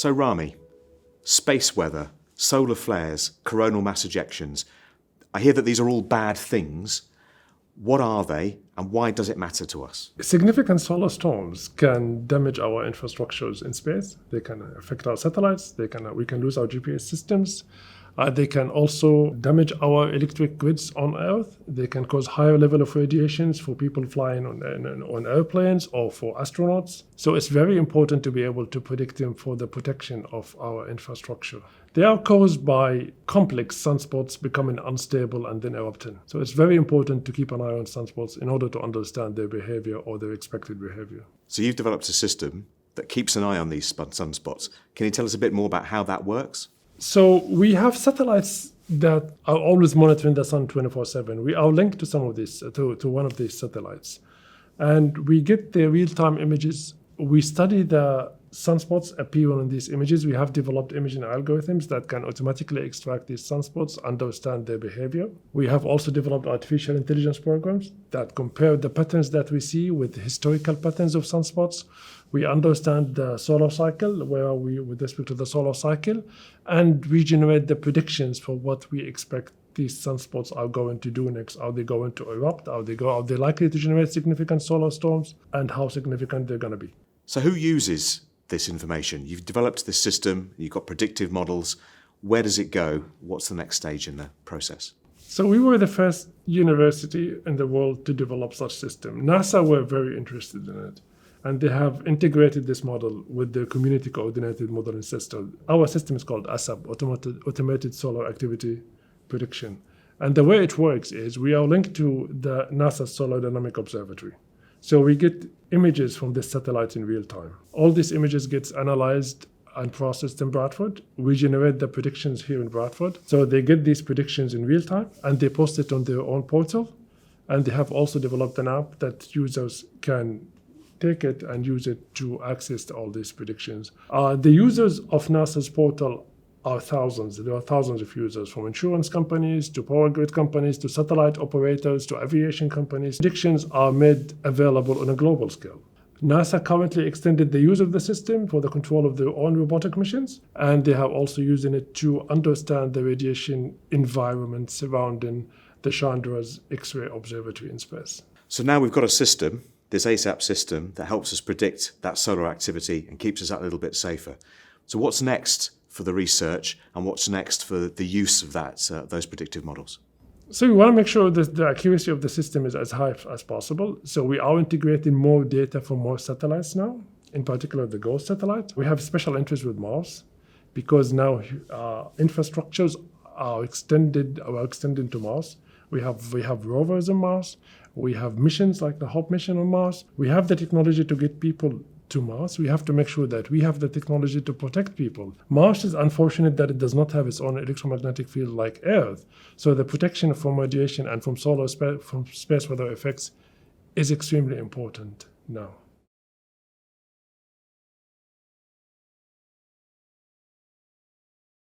So Rami, space weather, solar flares, coronal mass ejections, I hear that these are all bad things. What are they and why does it matter to us? Significant solar storms can damage our infrastructures in space. They can affect our satellites. We can lose our GPS systems. They can also damage our electric grids on Earth. They can cause higher level of radiations for people flying on airplanes or for astronauts. So it's very important to be able to predict them for the protection of our infrastructure. They are caused by complex sunspots becoming unstable and then erupting. So it's very important to keep an eye on sunspots in order to understand their behavior or their expected behavior. So you've developed a system that keeps an eye on these sunspots. Can you tell us a bit more about how that works? So we have satellites that are always monitoring the sun 24/7. We are linked to some of these, to one of these satellites. And we get the real-time images. We study the sunspots appear on these images. We have developed imaging algorithms that can automatically extract these sunspots, understand their behavior. We have also developed artificial intelligence programs that compare the patterns that we see with historical patterns of sunspots. We understand the solar cycle, where are we with respect to the solar cycle, and we generate the predictions for what we expect these sunspots are going to do next. Are they going to erupt? Are they likely to generate significant solar storms? And how significant they're going to be. So who uses this information? You've developed this system, you've got predictive models. Where does it go? What's the next stage in the process? So we were the first university in the world to develop such system. NASA were very interested in it. And they have integrated this model with the community coordinated modeling system. Our system is called ASAP, Automated Solar Activity Prediction. And the way it works is we are linked to the NASA Solar Dynamic Observatory. So we get images from this satellite in real time. All these images gets analyzed and processed in Bradford. We generate the predictions here in Bradford. So they get these predictions in real time and they post it on their own portal. And they have also developed an app that users can take it and use it to access all these predictions. The users of NASA's portal are thousands. There are thousands of users, from insurance companies to power grid companies to satellite operators to aviation companies. Predictions are made available on a global scale. NASA currently extended the use of the system for the control of their own robotic missions, and they have also using it to understand the radiation environment surrounding the Chandra's X-ray Observatory in space. So now we've got a system, this ASAP system, that helps us predict that solar activity and keeps us that little bit safer. So what's next for the research and what's next for the use of those predictive models? So we want to make sure that the accuracy of the system is as high as possible. So we are integrating more data from more satellites now, in particular the GOES satellite. We have special interest with Mars because now infrastructures are extending to Mars. We have rovers on Mars. We have missions like the HOPE mission on Mars. We have the technology to get people to Mars. We have to make sure that we have the technology to protect people. Mars is unfortunate that it does not have its own electromagnetic field like Earth. So the protection from radiation and from space weather effects is extremely important now.